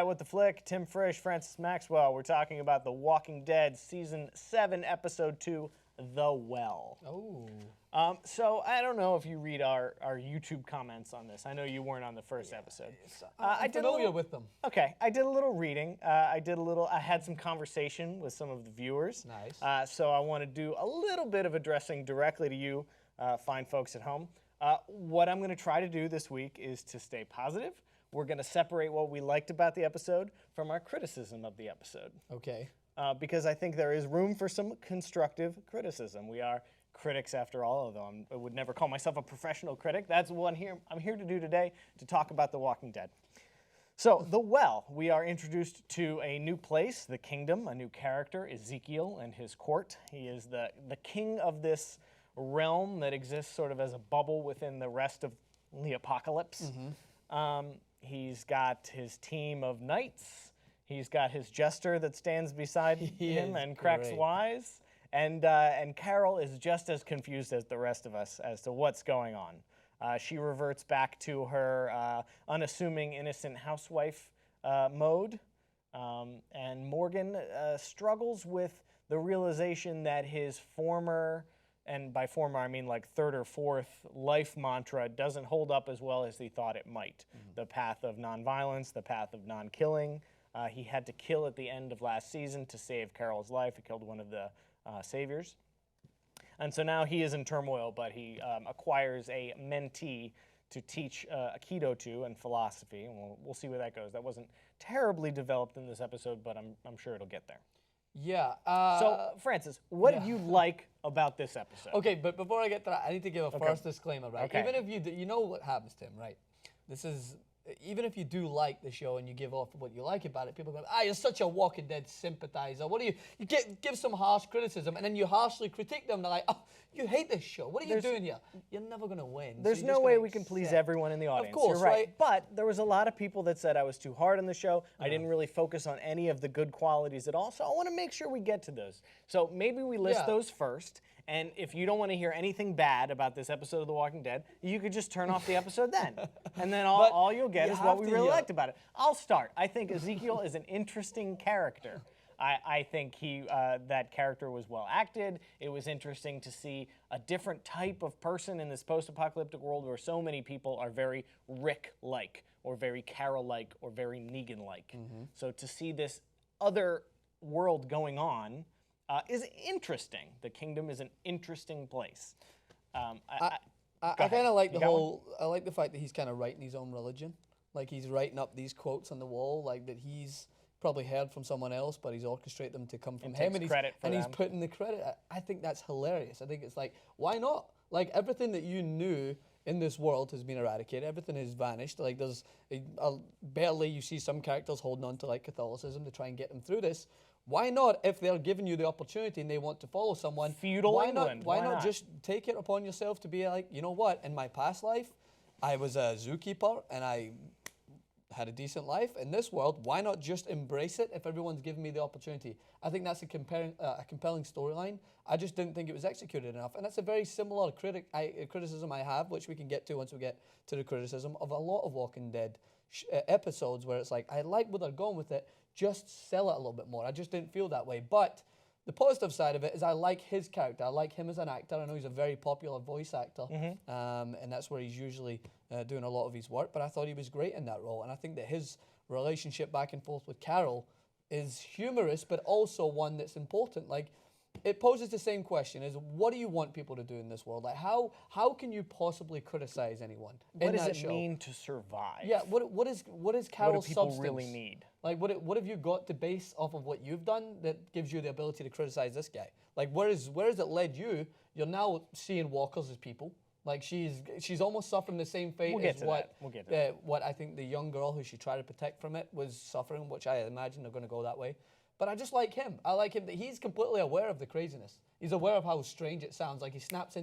with the flick. Tim Frisch, Francis Maxwell. We're talking about The Walking Dead, Season 7, Episode 2, The Well. Oh. So I don't know if you read our YouTube comments on this. I know you weren't on the first episode. I'm familiar with them. Okay, I did a little reading. I had some conversation with some of the viewers. Nice. So I want to do a little bit of addressing directly to you, fine folks at home. What I'm going to try to do this week is to stay positive. We're going to separate what we liked about the episode from our criticism of the episode. Okay. Because I think there is room for some constructive criticism. We are critics after all, although I would never call myself a professional critic. That's what I'm here to do today, to talk about The Walking Dead. So, The Well, we are introduced to a new place, the kingdom, a new character, Ezekiel and his court. He is the king of this realm that exists sort of as a bubble within the rest of the apocalypse. Mm-hmm. He's got his team of knights. He's got his jester that stands beside him and cracks wise. And Carol is just as confused as the rest of us as to what's going on. She reverts back to her unassuming, innocent housewife mode. And Morgan struggles with the realization that his former, and by former I mean like third or fourth, life mantra doesn't hold up as well as he thought it might. Mm-hmm. The path of nonviolence, the path of non-killing. He had to kill at the end of last season to save Carol's life. He killed one of the saviors. And so now he is in turmoil, but he acquires a mentee to teach Aikido to and philosophy. And we'll see where that goes. That wasn't terribly developed in this episode, but I'm sure it'll get there. Yeah. So, Francis, what did you like about this episode? Okay, but before I get to that, I need to give a first disclaimer, right? Okay. Even if you know what happens, Tim, right? Even if you do like the show and you give off what you like about it, people go, you're such a Walking Dead sympathizer. What do you give some harsh criticism, and then you harshly critique them. They're like, oh, you hate this show. What are you doing here? You're never going to win. There's no way we can please everyone in the audience. Of course, you're right. But there was a lot of people that said I was too hard on the show. I didn't really focus on any of the good qualities at all. So I want to make sure we get to those. So maybe we list those first. And if you don't want to hear anything bad about this episode of The Walking Dead, you could just turn off the episode then. And then all you'll get is what we really liked about it. I'll start. I think Ezekiel is an interesting character. I think that character was well acted. It was interesting to see a different type of person in this post-apocalyptic world where so many people are very Rick-like, or very Carol-like, or very Negan-like. Mm-hmm. So to see this other world going on is interesting. The kingdom is an interesting place. I kind of like I like the fact that he's kind of writing his own religion. Like he's writing up these quotes on the wall, like that he's probably heard from someone else, but he's orchestrated them to come from him, and he's putting the credit. I think that's hilarious. I think it's like, why not? Like everything that you knew in this world has been eradicated. Everything has vanished. Like there's barely you see some characters holding on to like Catholicism to try and get them through this. Why not, if they're giving you the opportunity and they want to follow someone, feudal England? Why not just take it upon yourself to be like, you know what, in my past life, I was a zookeeper and I had a decent life. In this world, why not just embrace it if everyone's giving me the opportunity? I think that's a compelling storyline. I just didn't think it was executed enough. And that's a very similar criticism I have, which we can get to once we get to the criticism of a lot of Walking Dead episodes, where it's like, I like where they're going with it, just sell it a little bit more. I just didn't feel that way. But the positive side of it is I like his character. I like him as an actor. I know he's a very popular voice actor, and that's where he's usually doing a lot of his work. But I thought he was great in that role. And I think that his relationship back and forth with Carol is humorous, but also one that's important. Like, it poses the same question: is what do you want people to do in this world? Like, how can you possibly criticize anyone? What does it mean to survive? Yeah, what is Carol's substance? What do people really need? Like, what have you got to base off of what you've done that gives you the ability to criticize this guy? Like, where has it led you? You're now seeing walkers as people. Like, she's almost suffering the same fate as what I think the young girl who she tried to protect from it was suffering, which I imagine they're going to go that way. But I just like him. I like him that he's completely aware of the craziness. He's aware of how strange it sounds. Like, he snaps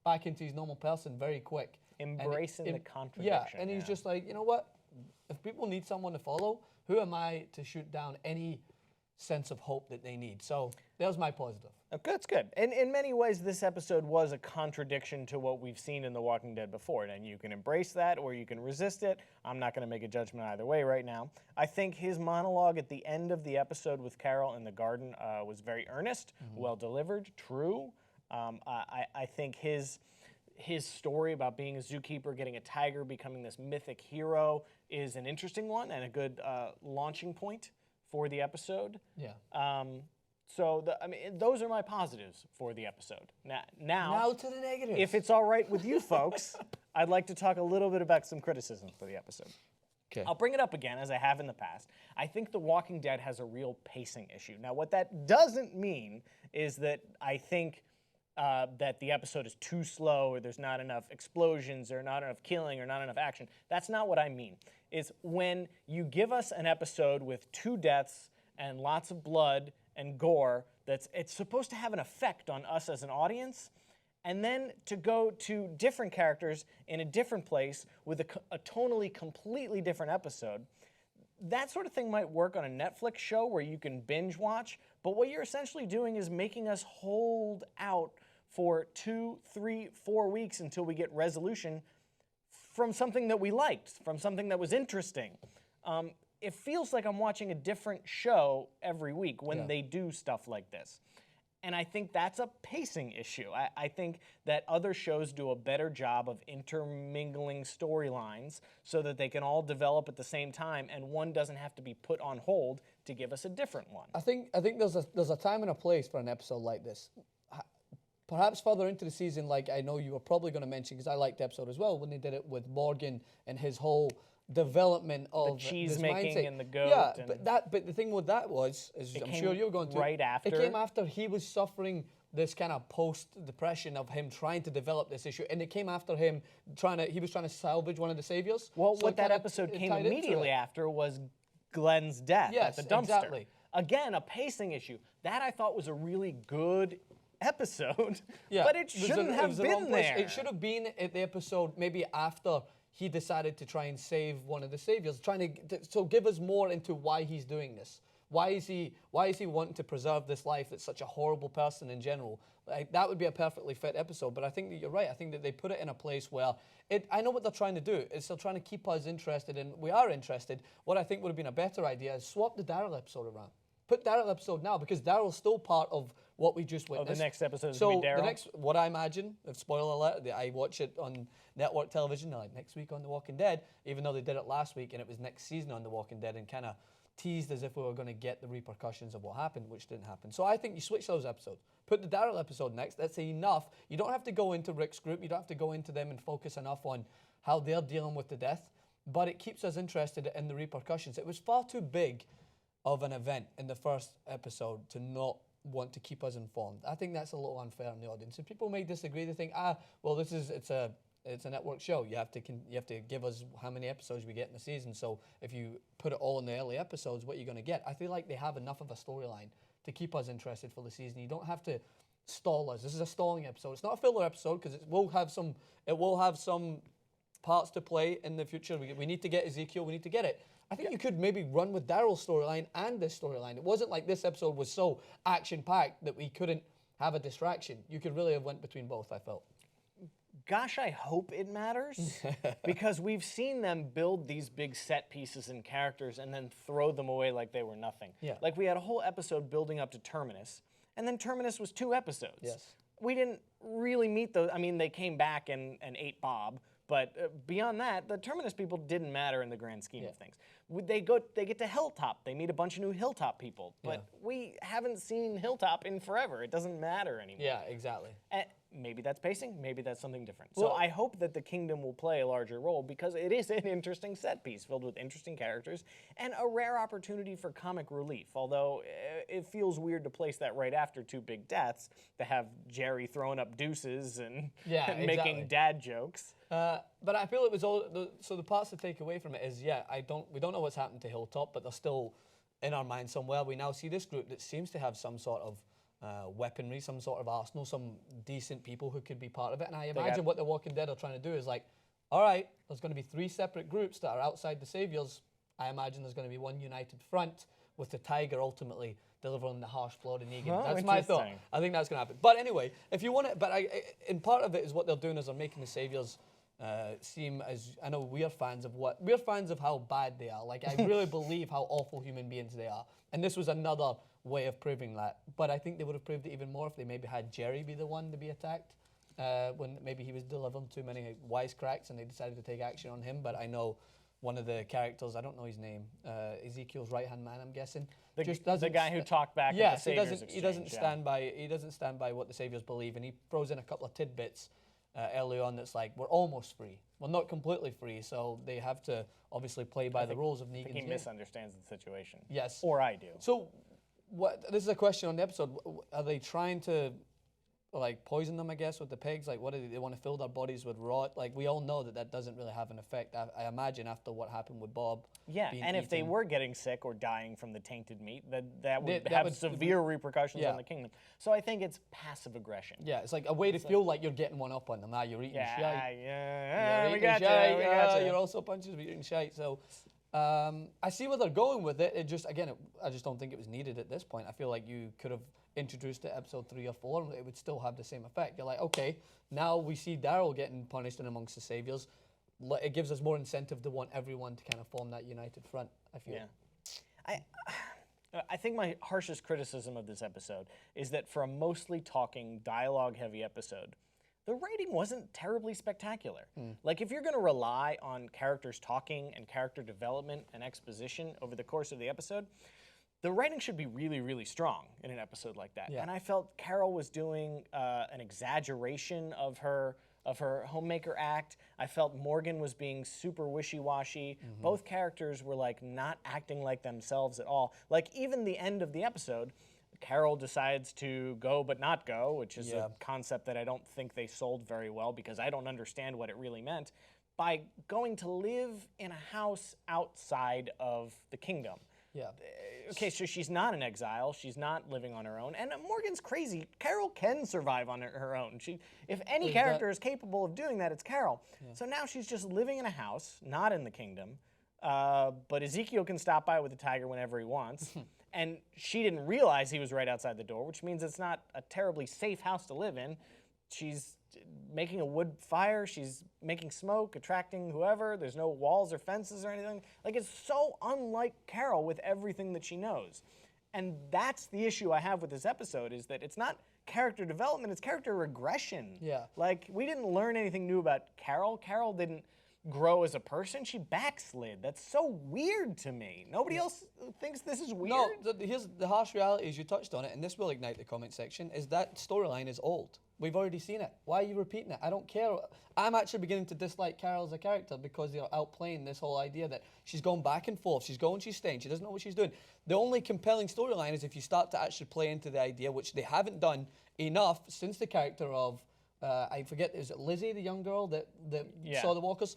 back into his normal person very quick. Embracing the contradiction. Yeah, and he's just like, you know what? If people need someone to follow, who am I to shoot down any sense of hope that they need. So there's my positive. That's good. And in many ways, this episode was a contradiction to what we've seen in The Walking Dead before. And you can embrace that or you can resist it. I'm not going to make a judgment either way right now. I think his monologue at the end of the episode with Carol in the garden was very earnest, well delivered, true. I think his story about being a zookeeper, getting a tiger, becoming this mythic hero is an interesting one and a good launching point for the episode. Yeah. So those are my positives for the episode. Now to the negatives. If it's all right with you folks, I'd like to talk a little bit about some criticism for the episode. Okay. I'll bring it up again, as I have in the past. I think The Walking Dead has a real pacing issue. Now, what that doesn't mean is that I think that the episode is too slow or there's not enough explosions or not enough killing or not enough action. That's not what I mean. It's when you give us an episode with 2 deaths and lots of blood and gore, it's supposed to have an effect on us as an audience, and then to go to different characters in a different place with a tonally completely different episode. That sort of thing might work on a Netflix show where you can binge watch, but what you're essentially doing is making us hold out for 2, 3, 4 weeks until we get resolution from something that we liked, from something that was interesting. It feels like I'm watching a different show every week when they do stuff like this. And I think that's a pacing issue. I think that other shows do a better job of intermingling storylines so that they can all develop at the same time and one doesn't have to be put on hold to give us a different one. I think there's a time and a place for an episode like this. Perhaps further into the season, like I know you were probably going to mention, because I liked the episode as well, when they did it with Morgan and his whole development of the cheese this making mindset. and the goat. Yeah, and but the thing with that was, as I'm sure you're going to, right after. It came after he was suffering this kind of post-depression of him trying to develop this issue, and it came after him he was trying to salvage one of the saviors. Well, So what that episode came immediately after was Glenn's death at the dumpster. Exactly. Again, a pacing issue. That I thought was a really good episode, Yeah, but it shouldn't have been there. It should have been at the episode maybe after he decided to try and save one of the saviors, so give us more into why he's doing this. Why is he wanting to preserve this life that's such a horrible person in general? Like, that would be a perfectly fit episode, but I think that you're right. I think that they put it in a place where I know what they're trying to do. Is they're trying to keep us interested, and we are interested. What I think would have been a better idea is swap the Daryl episode around. Put Daryl episode now, because Daryl's still part of what we just witnessed. The next episode is so going to be Daryl? the next, what I imagine, if spoiler alert, I watch it on network television, like next week on The Walking Dead, even though they did it last week and it was next season on The Walking Dead, and kind of teased as if we were going to get the repercussions of what happened, which didn't happen. So I think you switch those episodes. Put the Daryl episode next. That's enough. You don't have to go into Rick's group. You don't have to go into them and focus enough on how they're dealing with the death, but it keeps us interested in the repercussions. It was far too big of an event in the first episode to not want to keep us informed. I think that's a little unfair on the audience. And people may disagree. They think, well, it's a network show. You have to give us how many episodes we get in the season. So if you put it all in the early episodes, what you're going to get. I feel like they have enough of a storyline to keep us interested for the season. You don't have to stall us. This is a stalling episode. It's not a filler episode because it will have some parts to play in the future. We need to get Ezekiel. We need to get it. I think you could maybe run with Daryl's storyline and this storyline. It wasn't like this episode was so action-packed that we couldn't have a distraction. You could really have went between both, I felt. Gosh, I hope it matters, because we've seen them build these big set pieces and characters and then throw them away like they were nothing. Yeah. Like we had a whole episode building up to Terminus, and then Terminus was 2 episodes. Yes. We didn't really meet those. I mean, they came back and ate Bob, but beyond that, the Terminus people didn't matter in the grand scheme of things. They get to Hilltop. They meet a bunch of new Hilltop people, but we haven't seen Hilltop in forever. It doesn't matter anymore. Yeah, exactly. Maybe that's pacing, maybe that's something different. So I hope that the Kingdom will play a larger role, because it is an interesting set piece filled with interesting characters and a rare opportunity for comic relief, although it feels weird to place that right after 2 big deaths, to have Jerry throwing up deuces and, and making dad jokes. But I feel it was all, so the parts to take away from it is, we don't know what's happened to Hilltop, but they're still in our mind somewhere. We now see this group that seems to have some sort of weaponry, some sort of arsenal, some decent people who could be part of it. And I imagine what The Walking Dead are trying to do is like, all right, there's going to be 3 separate groups that are outside the Saviors. I imagine there's going to be one united front with the tiger ultimately delivering the harsh blow to Negan. Oh, That's my thought. interesting. I think that's going to happen. But anyway, if you want it, in part of it is what they're doing is they're making the saviors seem as, I know we're fans of how bad they are. Like, I really believe how awful human beings they are. And this was another way of proving that. But I think they would have proved it even more if they maybe had Jerry be the one to be attacked. When maybe he was delivering too many wisecracks and they decided to take action on him. But I know one of the characters, I don't know his name, Ezekiel's right-hand man, I'm guessing. The guy who talked back at the Saviors exchange. He doesn't stand by what the Saviors believe, and he throws in a couple of tidbits early on that's like, we're almost free. We're not completely free, so they have to obviously play by the rules of Negan's game. I think he misunderstands the situation. Yes. Or I do. So, this is a question on the episode. Are they trying to like poison them, I guess, with the pigs? Like, what do they want to fill their bodies with rot? Like, we all know that doesn't really have an effect. I imagine after what happened with Bob. Yeah, and if they were getting sick or dying from the tainted meat, that would have severe repercussions on the kingdom. So I think it's passive aggression. Yeah, it's like a way to feel like you're getting one up on them. You're eating shite. We got you. You're also punches, but you're eating shite. So I see where they're going with it. I just don't think it was needed at this point. I feel like you could have introduced it episode 3 or 4 and it would still have the same effect. You're like, okay, now we see Daryl getting punished in amongst the saviors. It gives us more incentive to want everyone to kind of form that united front, I feel. Yeah. I think my harshest criticism of this episode is that for a mostly talking, dialogue-heavy episode, the writing wasn't terribly spectacular. Like, if you're going to rely on characters talking and character development and exposition over the course of the episode, the writing should be really, really strong in an episode like that. Yeah. And I felt Carol was doing an exaggeration of her homemaker act. I felt Morgan was being super wishy-washy. Both characters were like not acting like themselves at all. Like, even the end of the episode, Carol decides to go but not go, which is a concept that I don't think they sold very well because I don't understand what it really meant, by going to live in a house outside of the kingdom. Yeah. Okay, so she's not in exile. She's not living on her own. And Morgan's crazy. Carol can survive on her own. If any character is capable of doing that, it's Carol. Yeah. So now she's just living in a house, not in the kingdom. But Ezekiel can stop by with the tiger whenever he wants. And she didn't realize he was right outside the door, which means it's not a terribly safe house to live in. She's making a wood fire, she's making smoke, attracting whoever, there's no walls or fences or anything. Like, it's so unlike Carol with everything that she knows. And that's the issue I have with this episode, is that it's not character development, it's character regression. Yeah. Like, we didn't learn anything new about Carol. Carol didn't grow as a person, she backslid. That's so weird to me. Nobody else thinks this is weird? No, here's the harsh reality, is you touched on it, and this will ignite the comment section, is that storyline is old. We've already seen it. Why are you repeating it? I don't care. I'm actually beginning to dislike Carol as a character because they're outplaying this whole idea that she's going back and forth. She's going, she's staying. She doesn't know what she's doing. The only compelling storyline is if you start to actually play into the idea, which they haven't done enough since the character of, I forget, is it Lizzie, the young girl that saw the walkers?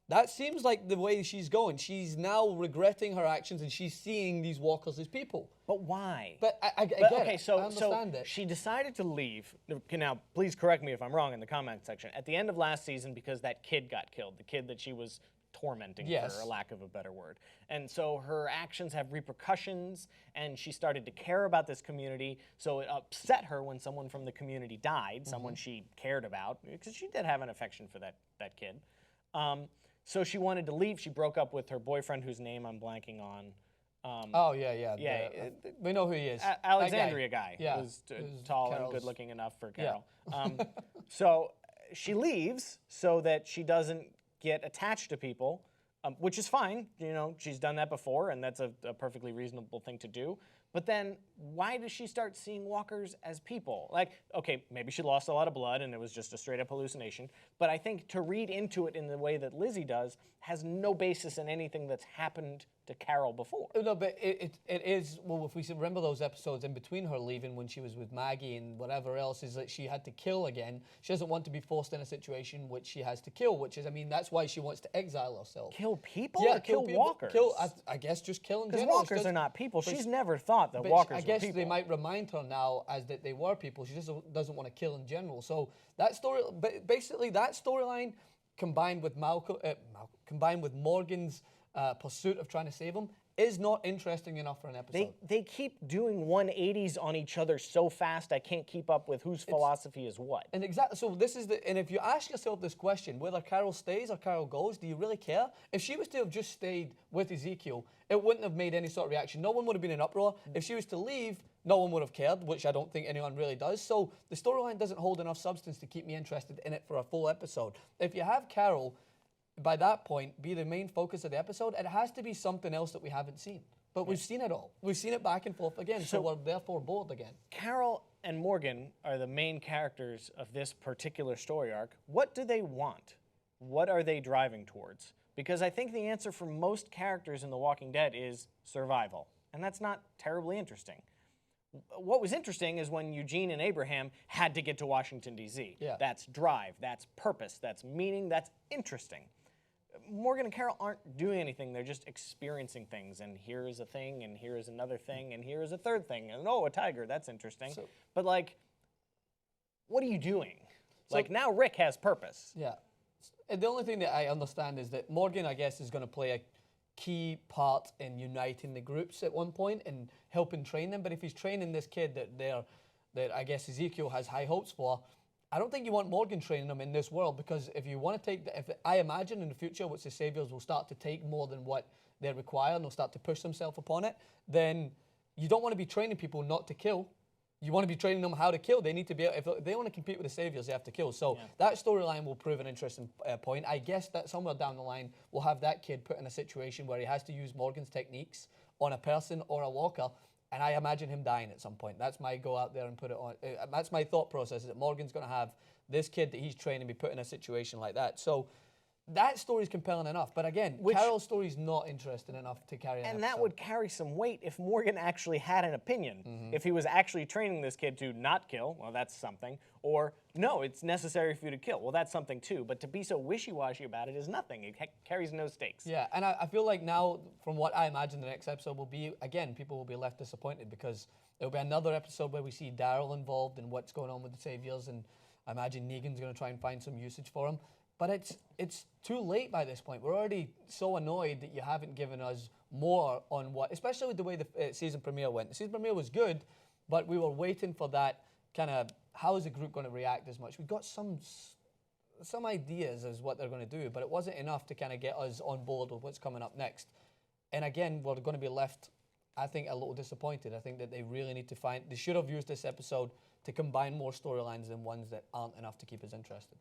That seems like the way she's going. She's now regretting her actions and she's seeing these walkers as people. But why? But I get okay, it. so I understand it. She decided to leave. Now, please correct me if I'm wrong in the comment section. At the end of last season, because that kid got killed, the kid that she was tormenting, for a lack of a better word. And so her actions have repercussions, and she started to care about this community, so it upset her when someone from the community died, someone she cared about, because she did have an affection for that kid. So she wanted to leave. She broke up with her boyfriend, whose name I'm blanking on. We know who he is. Alexandria guy. Yeah. Who's tall and good-looking enough for Carol. Yeah. So she leaves so that she doesn't get attached to people, which is fine. You know, she's done that before, and that's a perfectly reasonable thing to do. But then, why does she start seeing walkers as people? Like, okay, maybe she lost a lot of blood and it was just a straight-up hallucination, but I think to read into it in the way that Lizzie does has no basis in anything that's happened to Carol before. No, but it is, well, if we remember those episodes in between her leaving when she was with Maggie and whatever else, is that she had to kill again. She doesn't want to be forced in a situation which she has to kill, which is, I mean, that's why she wants to exile herself. Kill people or kill people? Walkers? I guess just kill in general. Because walkers are not people. She's never thought that walkers were people. I guess they might remind her now as that they were people. She just doesn't want to kill in general. So that story, basically that storyline combined with combined with Morgan's pursuit of trying to save him, is not interesting enough for an episode. They keep doing 180s on each other so fast, I can't keep up with whose philosophy is what. And exactly, so this is and if you ask yourself this question, whether Carol stays or Carol goes, do you really care? If she was to have just stayed with Ezekiel, it wouldn't have made any sort of reaction. No one would have been in uproar. If she was to leave, no one would have cared, which I don't think anyone really does. So the storyline doesn't hold enough substance to keep me interested in it for a full episode. If you have Carol, by that point, be the main focus of the episode, it has to be something else that we haven't seen. But we've seen it all. We've seen it back and forth again, so we're therefore bored again. Carol and Morgan are the main characters of this particular story arc. What do they want? What are they driving towards? Because I think the answer for most characters in The Walking Dead is survival. And that's not terribly interesting. What was interesting is when Eugene and Abraham had to get to Washington, D.C. Yeah. That's drive, that's purpose, that's meaning, that's interesting. Morgan and Carol aren't doing anything. They're just experiencing things. And here is a thing, and here is another thing, and here is a third thing. And oh, a tiger, that's interesting. But like, what are you doing? Like now Rick has purpose. Yeah. And the only thing that I understand is that Morgan, I guess, is going to play a key part in uniting the groups at one point and helping train them. But if he's training this kid that I guess Ezekiel has high hopes for, I don't think you want Morgan training them in this world, because if you want to take, I imagine in the future, which the Saviors will start to take more than what they require and they'll start to push themselves upon it, then you don't want to be training people not to kill. You want to be training them how to kill. They need to be, if they want to compete with the Saviors, they have to kill. So that storyline will prove an interesting point. I guess that somewhere down the line, we'll have that kid put in a situation where he has to use Morgan's techniques on a person or a walker, and I imagine him dying at some point. That's my go out there and put it on. That's my thought process, is that Morgan's going to have this kid that he's training be put in a situation like that. So that story's compelling enough. But again, Carol's story's not interesting enough to carry an episode. And that would carry some weight if Morgan actually had an opinion. If he was actually training this kid to not kill, well, that's something. Or, no, it's necessary for you to kill. Well, that's something too. But to be so wishy-washy about it is nothing. It carries no stakes. Yeah, and I feel like now, from what I imagine the next episode will be, again, people will be left disappointed, because it'll be another episode where we see Daryl involved in what's going on with the Saviors, and I imagine Negan's going to try and find some usage for him. But it's too late by this point. We're already so annoyed that you haven't given us more on what, especially with the way the season premiere went. The season premiere was good, but we were waiting for that kind of, how is the group going to react as much? We got some ideas as what they're going to do, but it wasn't enough to kind of get us on board with what's coming up next. And again, we're going to be left, I think, a little disappointed. I think that they really need to they should have used this episode to combine more storylines than ones that aren't enough to keep us interested.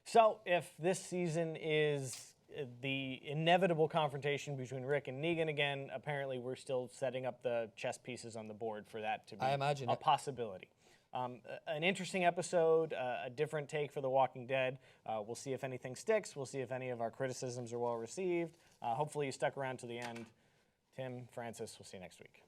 So if this season is the inevitable confrontation between Rick and Negan again, apparently we're still setting up the chess pieces on the board for that to be a possibility. An interesting episode, a different take for The Walking Dead. We'll see if anything sticks. We'll see if any of our criticisms are well received. Hopefully you stuck around to the end. Tim, Francis, we'll see you next week.